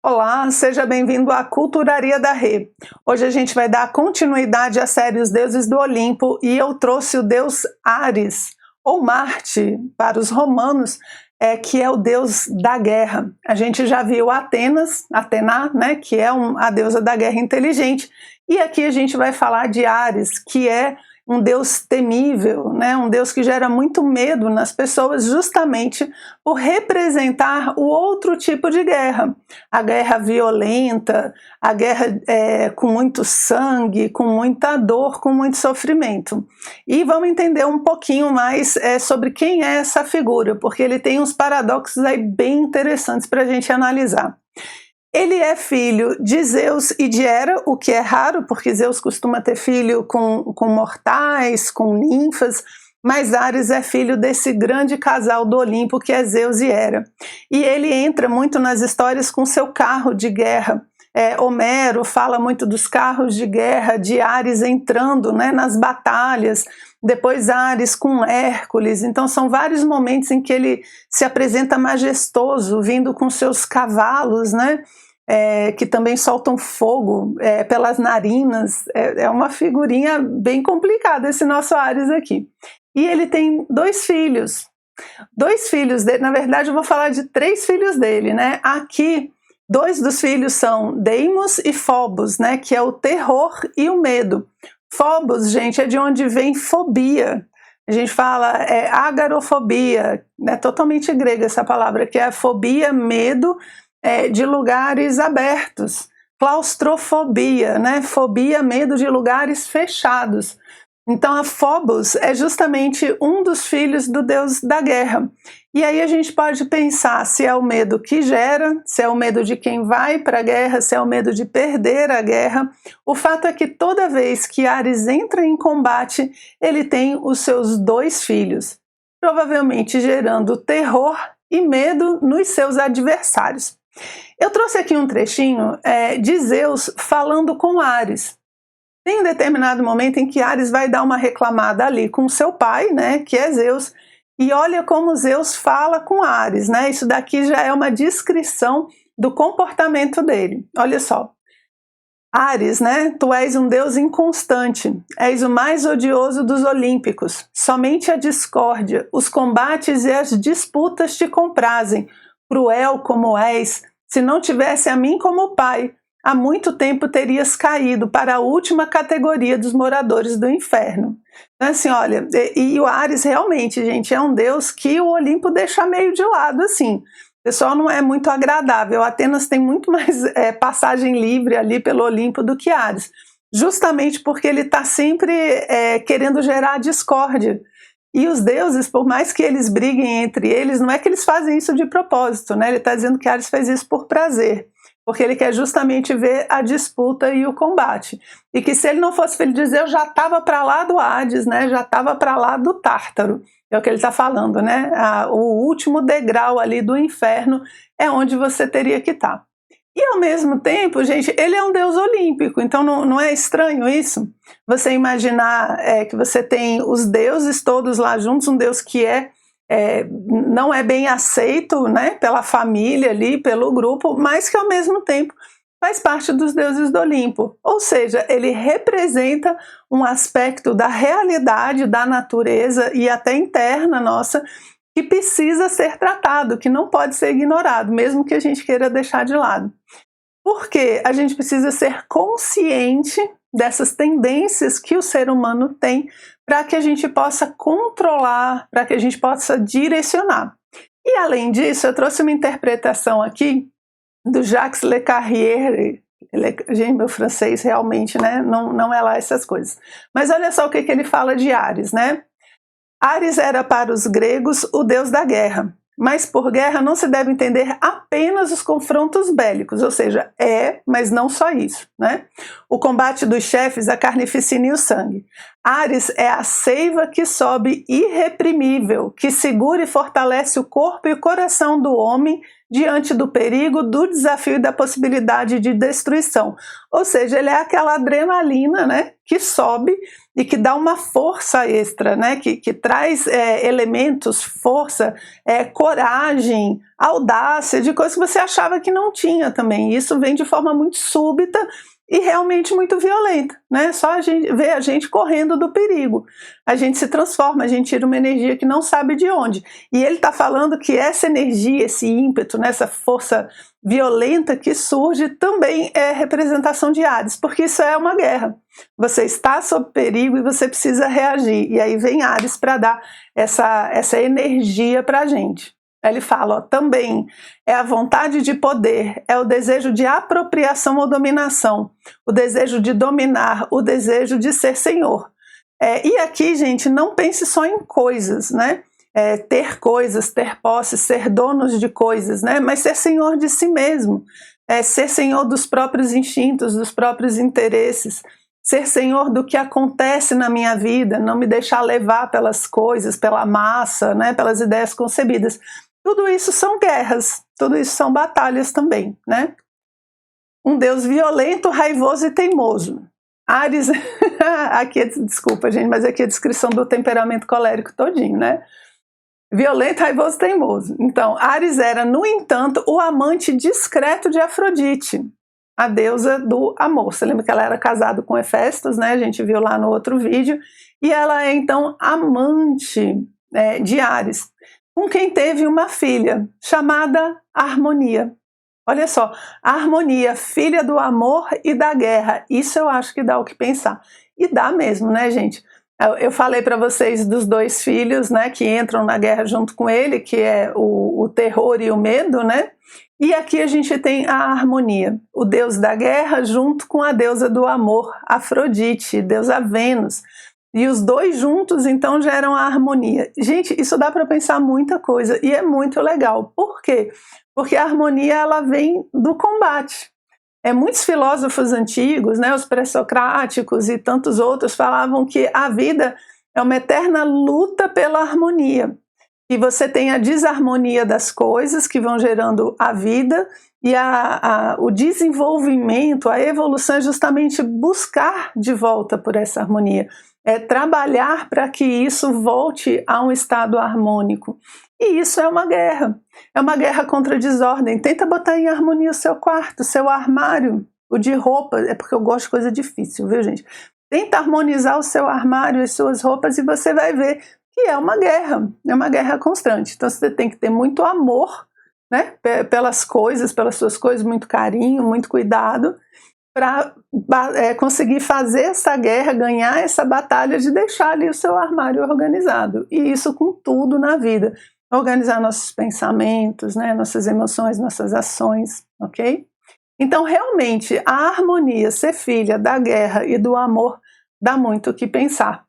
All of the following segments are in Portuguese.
Olá, seja bem-vindo à Culturaria da Rê. Hoje a gente vai dar continuidade à série Os Deuses do Olimpo e eu trouxe o deus Ares, ou Marte, para os romanos, que é o deus da guerra. A gente já viu Atena, né, que é a deusa da guerra inteligente, e aqui a gente vai falar de Ares, que é um deus temível, né? Um deus que gera muito medo nas pessoas justamente por representar o outro tipo de guerra. A guerra violenta, a guerra com muito sangue, com muita dor, com muito sofrimento. E vamos entender um pouquinho mais sobre quem é essa figura, porque ele tem uns paradoxos aí bem interessantes para a gente analisar. Ele é filho de Zeus e de Hera, o que é raro, porque Zeus costuma ter filho com mortais, com ninfas, mas Ares é filho desse grande casal do Olimpo, que é Zeus e Hera. E ele entra muito nas histórias com seu carro de guerra. Homero fala muito dos carros de guerra, de Ares entrando, né, nas batalhas, depois Ares com Hércules. Então são vários momentos em que ele se apresenta majestoso, vindo com seus cavalos, né, que também soltam fogo pelas narinas. É uma figurinha bem complicada esse nosso Ares aqui. E ele tem dois filhos dele. Na verdade eu vou falar de 3 filhos dele, né? Aqui 2 dos filhos são Deimos e Phobos, né, que é o terror e o medo. Phobos, gente, é de onde vem fobia. A gente fala agarofobia, é totalmente grega essa palavra, que é a fobia, medo de lugares abertos. Claustrofobia, né, fobia, medo de lugares fechados. Então a Phobos é justamente um dos filhos do deus da guerra. E aí a gente pode pensar se é o medo que gera, se é o medo de quem vai para a guerra, se é o medo de perder a guerra. O fato é que toda vez que Ares entra em combate, ele tem os seus 2 filhos, provavelmente gerando terror e medo nos seus adversários. Eu trouxe aqui um trechinho de Zeus falando com Ares. Tem um determinado momento em que Ares vai dar uma reclamada ali com seu pai, né, que é Zeus, e olha como Zeus fala com Ares, né? Isso daqui já é uma descrição do comportamento dele. Olha só. Ares, né? Tu és um deus inconstante, és o mais odioso dos olímpicos. Somente a discórdia, os combates e as disputas te comprazem. Cruel como és, se não tivesse a mim como pai, há muito tempo terias caído para a última categoria dos moradores do inferno. Então, assim, olha, e o Ares realmente, gente, é um deus que o Olimpo deixa meio de lado, assim. O pessoal não é muito agradável. Atenas tem muito mais passagem livre ali pelo Olimpo do que Ares, justamente porque ele está sempre querendo gerar discórdia. E os deuses, por mais que eles briguem entre eles, não é que eles fazem isso de propósito, né? Ele está dizendo que Ares fez isso por prazer, porque ele quer justamente ver a disputa e o combate. E que se ele não fosse filho de Zeus, já estava para lá do Hades, né? Já estava para lá do Tártaro. É o que ele está falando, né? O último degrau ali do inferno é onde você teria que estar. E ao mesmo tempo, gente, ele é um deus olímpico, então não é estranho isso? Você imaginar que você tem os deuses todos lá juntos, um deus que não é bem aceito, né, pela família ali, pelo grupo, mas que ao mesmo tempo faz parte dos deuses do Olimpo. Ou seja, ele representa um aspecto da realidade, da natureza e até interna nossa, que precisa ser tratado, que não pode ser ignorado, mesmo que a gente queira deixar de lado. Porque a gente precisa ser consciente dessas tendências que o ser humano tem para que a gente possa controlar, para que a gente possa direcionar. E além disso, eu trouxe uma interpretação aqui do Jacques Le Carrière. Gente, meu francês realmente, né, não é lá essas coisas. Mas olha só o que ele fala de Ares, né? Ares era para os gregos o deus da guerra, mas por guerra não se deve entender apenas os confrontos bélicos, ou seja, mas não só isso, né? O combate dos chefes, a carnificina e o sangue. Ares é a seiva que sobe irreprimível, que segura e fortalece o corpo e o coração do homem diante do perigo, do desafio e da possibilidade de destruição. Ou seja, ele é aquela adrenalina, né, que sobe e que dá uma força extra, né, que traz elementos, força, coragem, audácia, de coisas que você achava que não tinha também. E isso vem de forma muito súbita e realmente muito violenta, né? Só a gente vê a gente correndo do perigo. A gente se transforma, a gente tira uma energia que não sabe de onde. E ele está falando que essa energia, esse ímpeto, né, essa força violenta que surge também é representação de Áries, porque isso é uma guerra. Você está sob perigo e você precisa reagir. E aí vem Áries para dar essa energia para a gente. Ele fala, ó, também é a vontade de poder, é o desejo de apropriação ou dominação, o desejo de dominar, o desejo de ser senhor. E aqui, gente, não pense só em coisas, né? Ter coisas, ter posse, ser donos de coisas, né? Mas ser senhor de si mesmo, ser senhor dos próprios instintos, dos próprios interesses, ser senhor do que acontece na minha vida, não me deixar levar pelas coisas, pela massa, né? Pelas ideias concebidas. Tudo isso são guerras, tudo isso são batalhas também, né? Um Deus violento, raivoso e teimoso. Áries, aqui desculpa gente, mas aqui é a descrição do temperamento colérico todinho, né? Violento, raivoso e teimoso. Então, Áries era, no entanto, o amante discreto de Afrodite, a deusa do amor. Você lembra que ela era casada com Hefestos, né? A gente viu lá no outro vídeo. E ela é, então, amante de Áries, com quem teve uma filha, chamada Harmonia. Olha só, Harmonia, filha do amor e da guerra. Isso eu acho que dá o que pensar. E dá mesmo, né, gente? Eu falei para vocês dos dois filhos, né, que entram na guerra junto com ele, que é o terror e o medo, né? E aqui a gente tem a Harmonia, o deus da guerra junto com a deusa do amor, Afrodite, deusa Vênus. E os dois juntos, então, geram a harmonia. Gente, isso dá para pensar muita coisa e é muito legal. Por quê? Porque a harmonia, ela vem do combate. Muitos filósofos antigos, né, os pré-socráticos e tantos outros, falavam que a vida é uma eterna luta pela harmonia. E você tem a desarmonia das coisas que vão gerando a vida e o desenvolvimento, a evolução é justamente buscar de volta por essa harmonia. Trabalhar para que isso volte a um estado harmônico. E isso é uma guerra contra a desordem. Tenta botar em harmonia o seu quarto, o seu armário, o de roupa, é porque eu gosto de coisa difícil, viu, gente? Tenta harmonizar o seu armário, as suas roupas e você vai ver que é uma guerra constante. Então você tem que ter muito amor, né, pelas coisas, pelas suas coisas, muito carinho, muito cuidado, para conseguir fazer essa guerra, ganhar essa batalha de deixar ali o seu armário organizado. E isso com tudo na vida. Organizar nossos pensamentos, né, nossas emoções, nossas ações, ok? Então, realmente, a harmonia, ser filha da guerra e do amor, dá muito o que pensar.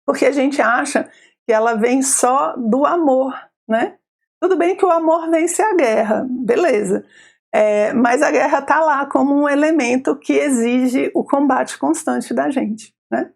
Porque a gente acha que ela vem só do amor, né? Tudo bem que o amor vence a guerra, beleza. Mas a guerra está lá como um elemento que exige o combate constante da gente, né?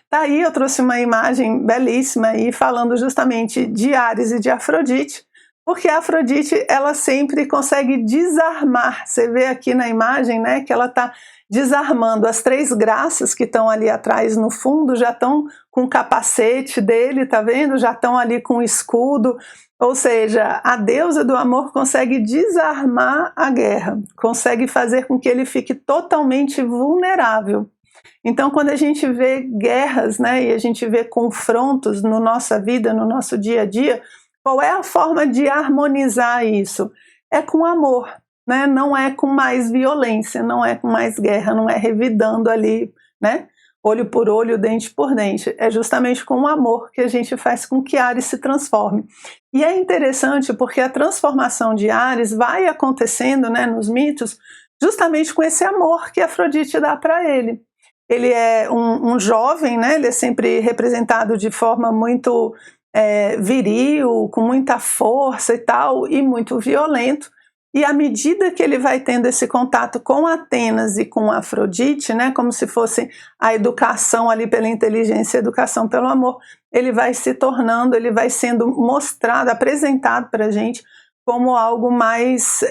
Tá aí, eu trouxe uma imagem belíssima aí falando justamente de Áries e de Afrodite, porque a Afrodite, ela sempre consegue desarmar. Você vê aqui na imagem, né, que ela está desarmando. As três graças que estão ali atrás no fundo já estão com o capacete dele, tá vendo? Já estão ali com o escudo. Ou seja, a deusa do amor consegue desarmar a guerra, consegue fazer com que ele fique totalmente vulnerável. Então, quando a gente vê guerras, né, e a gente vê confrontos na nossa vida, no nosso dia a dia, qual é a forma de harmonizar isso? É com amor, né? Não é com mais violência, não é com mais guerra, não é revidando ali, né? Olho por olho, dente por dente. É justamente com o amor que a gente faz com que Áries se transforme. E é interessante porque a transformação de Áries vai acontecendo, né, nos mitos, justamente com esse amor que Afrodite dá para ele. Ele é um jovem, né? Ele é sempre representado de forma muito viril, com muita força e tal, e muito violento. E à medida que ele vai tendo esse contato com Atenas e com Afrodite, né, como se fosse a educação ali pela inteligência, a educação pelo amor, ele vai se tornando, ele vai sendo mostrado, apresentado para a gente como algo mais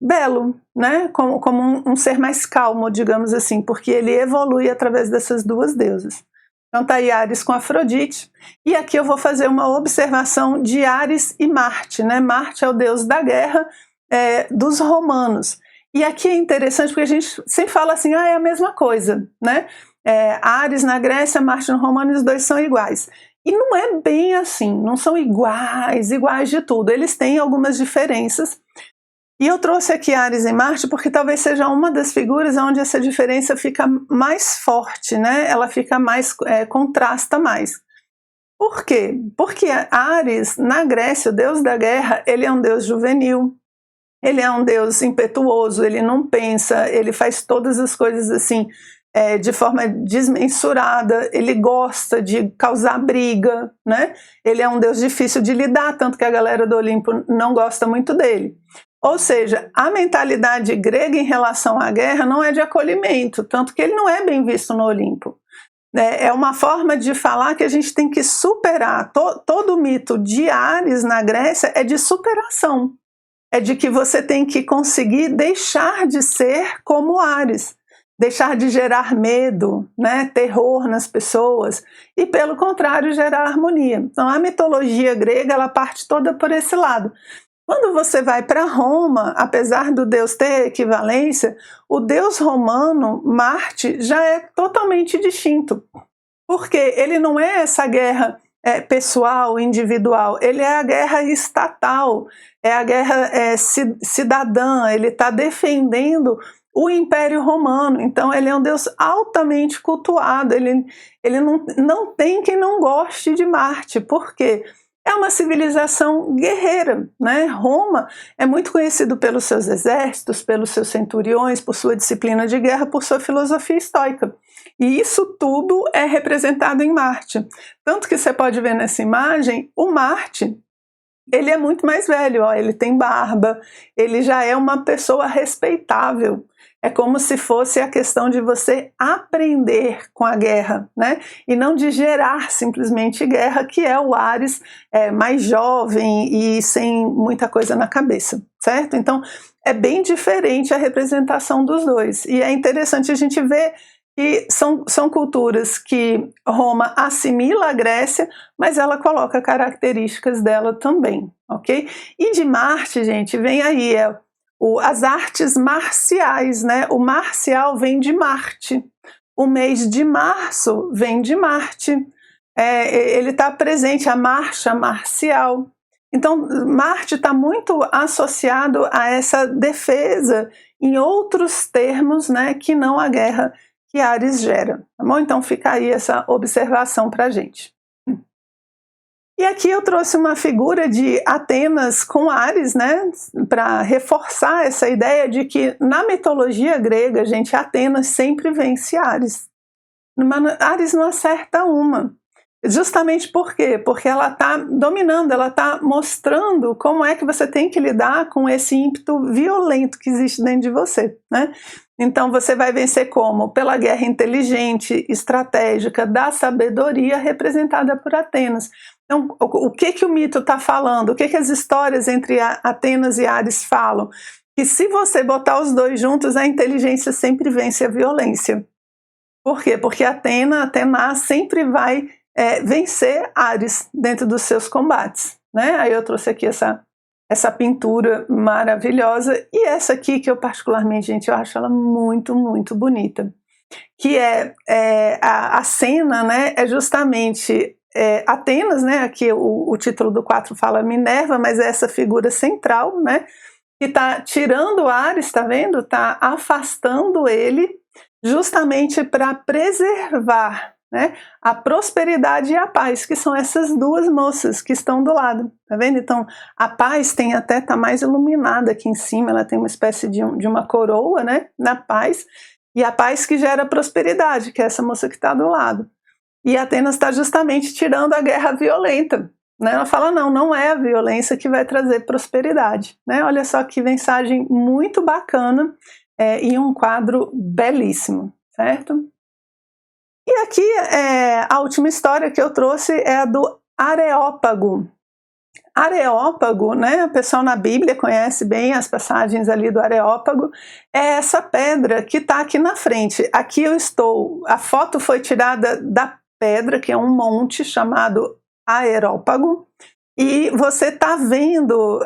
belo, né? Como um ser mais calmo, digamos assim, porque ele evolui através dessas duas deusas. Então tá aí Áries com Afrodite, e aqui eu vou fazer uma observação de Áries e Marte, né? Marte é o deus da guerra dos romanos, e aqui é interessante porque a gente sempre fala assim, é a mesma coisa, né? Áries na Grécia, Marte no romano, os dois são iguais. E não é bem assim, não são iguais de tudo, eles têm algumas diferenças. E eu trouxe aqui Áries e Marte porque talvez seja uma das figuras onde essa diferença fica mais forte, né? Ela fica mais, contrasta mais. Por quê? Porque Áries, na Grécia, o deus da guerra, ele é um deus juvenil, ele é um deus impetuoso, ele não pensa, ele faz todas as coisas assim, de forma desmensurada, ele gosta de causar briga, né? Ele é um deus difícil de lidar, tanto que a galera do Olimpo não gosta muito dele. Ou seja, a mentalidade grega em relação à guerra não é de acolhimento, tanto que ele não é bem visto no Olimpo. É uma forma de falar que a gente tem que superar. Todo o mito de Áries na Grécia é de superação. É de que você tem que conseguir deixar de ser como Áries, deixar de gerar medo, né, terror nas pessoas, e pelo contrário gerar harmonia. Então a mitologia grega ela parte toda por esse lado. Quando você vai para Roma, apesar do deus ter equivalência, o deus romano, Marte, já é totalmente distinto. Porque ele não é essa guerra pessoal, individual, ele é a guerra estatal, é a guerra cidadã, ele está defendendo o Império Romano. Então ele é um deus altamente cultuado, ele não tem quem não goste de Marte. Por quê? É uma civilização guerreira, né? Roma é muito conhecido pelos seus exércitos, pelos seus centuriões, por sua disciplina de guerra, por sua filosofia estoica. E isso tudo é representado em Marte. Tanto que você pode ver nessa imagem, o Marte, ele é muito mais velho, ó, ele tem barba, ele já é uma pessoa respeitável. É como se fosse a questão de você aprender com a guerra, né? E não de gerar simplesmente guerra, que é o Áries mais jovem e sem muita coisa na cabeça, certo? Então é bem diferente a representação dos dois. E é interessante a gente ver que são culturas que Roma assimila a Grécia, mas ela coloca características dela também, ok? E de Marte, gente, vem aí as artes marciais, né? O marcial vem de Marte. O mês de março vem de Marte. Ele está presente, a marcha marcial. Então, Marte está muito associado a essa defesa em outros termos, né, que não a guerra que Áries gera. Tá bom? Então, fica aí essa observação para a gente. E aqui eu trouxe uma figura de Atenas com Áries, né, para reforçar essa ideia de que na mitologia grega, gente, Atenas sempre vence Áries. Áries não acerta uma. Justamente por quê? Porque ela está dominando, ela está mostrando como é que você tem que lidar com esse ímpeto violento que existe dentro de você, né? Então você vai vencer como? Pela guerra inteligente, estratégica, da sabedoria representada por Atenas. Então, o que o mito está falando? O que as histórias entre Atenas e Áries falam? Que se você botar os dois juntos, a inteligência sempre vence a violência. Por quê? Porque Atena sempre vai vencer Áries dentro dos seus combates, né? Aí eu trouxe aqui essa pintura maravilhosa, e essa aqui que eu particularmente, gente, eu acho ela muito, muito bonita, que a cena, né, é justamente Atenas, né, aqui o título do quadro fala Minerva, mas é essa figura central, né, que está tirando Áries, está vendo? Está afastando ele justamente para preservar, né, a prosperidade e a paz, que são essas duas moças que estão do lado, tá vendo? Então a paz tá mais iluminada aqui em cima, ela tem uma espécie de uma coroa, né, na paz, e a paz que gera prosperidade, que é essa moça que está do lado. E Atenas está justamente tirando a guerra violenta, né? Ela fala, não é a violência que vai trazer prosperidade, né? Olha só que mensagem muito bacana, e um quadro belíssimo, certo? E aqui a última história que eu trouxe é a do Areópago. Areópago, né? O pessoal na Bíblia conhece bem as passagens ali do Areópago, é essa pedra que está aqui na frente. Aqui eu estou, a foto foi tirada da pedra, que é um monte chamado Areópago, e você está vendo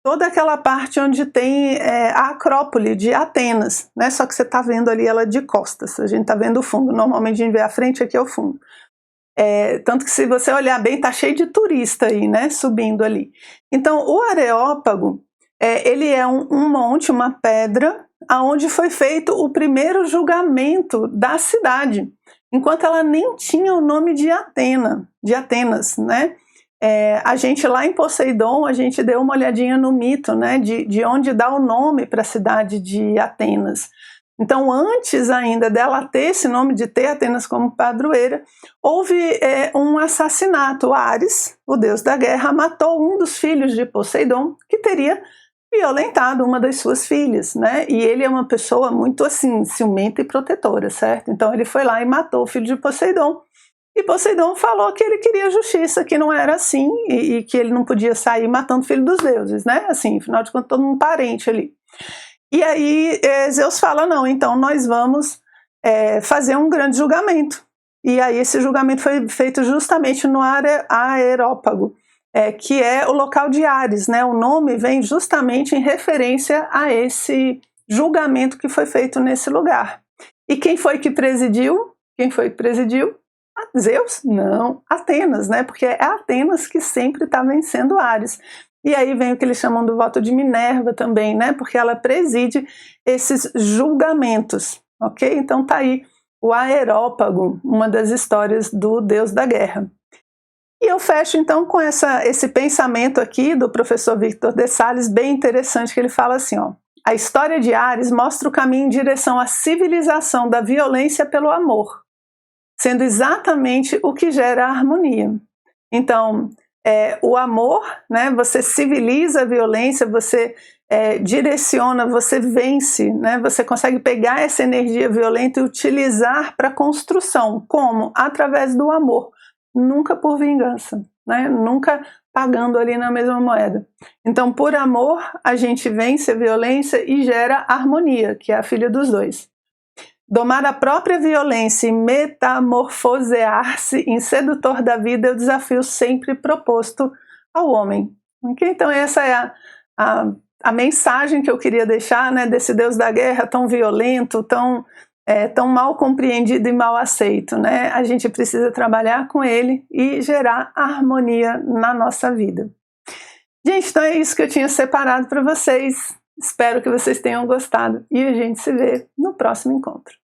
toda aquela parte onde tem a Acrópole de Atenas, né? Só que você está vendo ali ela de costas, a gente está vendo o fundo, normalmente a gente vê a frente, aqui é o fundo. Tanto que se você olhar bem, tá cheio de turista aí, né, subindo ali. Então, o Areópago, ele é um monte, uma pedra, aonde foi feito o primeiro julgamento da cidade, enquanto ela nem tinha o nome de Atenas, né? A gente lá em Poseidon, a gente deu uma olhadinha no mito, né, de onde dá o nome para a cidade de Atenas. Então, antes ainda dela ter esse nome, de ter Atenas como padroeira, houve um assassinato. Ares, o deus da guerra, matou um dos filhos de Poseidon, que teria violentado uma das suas filhas, né? E ele é uma pessoa muito assim, ciumenta e protetora, certo? Então ele foi lá e matou o filho de Poseidon. E Poseidon falou que ele queria justiça, que não era assim, e que ele não podia sair matando o filho dos deuses, né? Assim, afinal de contas, todo mundo parente ali. E aí Zeus fala, não, então nós vamos fazer um grande julgamento. E aí esse julgamento foi feito justamente no Areópago, que é o local de Ares, né? O nome vem justamente em referência a esse julgamento que foi feito nesse lugar. E quem foi que presidiu? Quem foi que presidiu? Zeus? Não, Atenas, né? Porque é Atenas que sempre está vencendo Ares. E aí vem o que eles chamam do voto de Minerva também, né? Porque ela preside esses julgamentos, ok? Então tá aí o Areópago, uma das histórias do deus da guerra. E eu fecho então com esse pensamento aqui do professor Victor de Sales, bem interessante, que ele fala assim, ó: a história de Ares mostra o caminho em direção à civilização da violência pelo amor, sendo exatamente o que gera a harmonia. Então, o amor, né, você civiliza a violência, você direciona, você vence, né, você consegue pegar essa energia violenta e utilizar para a construção. Como? Através do amor, nunca por vingança, né, nunca pagando ali na mesma moeda. Então, por amor, a gente vence a violência e gera harmonia, que é a filha dos dois. Domar a própria violência e metamorfosear-se em sedutor da vida é o desafio sempre proposto ao homem. Okay? Então essa é a mensagem que eu queria deixar, né, desse deus da guerra tão violento, tão mal compreendido e mal aceito, né? A gente precisa trabalhar com ele e gerar harmonia na nossa vida. Gente, então é isso que eu tinha separado para vocês. Espero que vocês tenham gostado e a gente se vê no próximo encontro.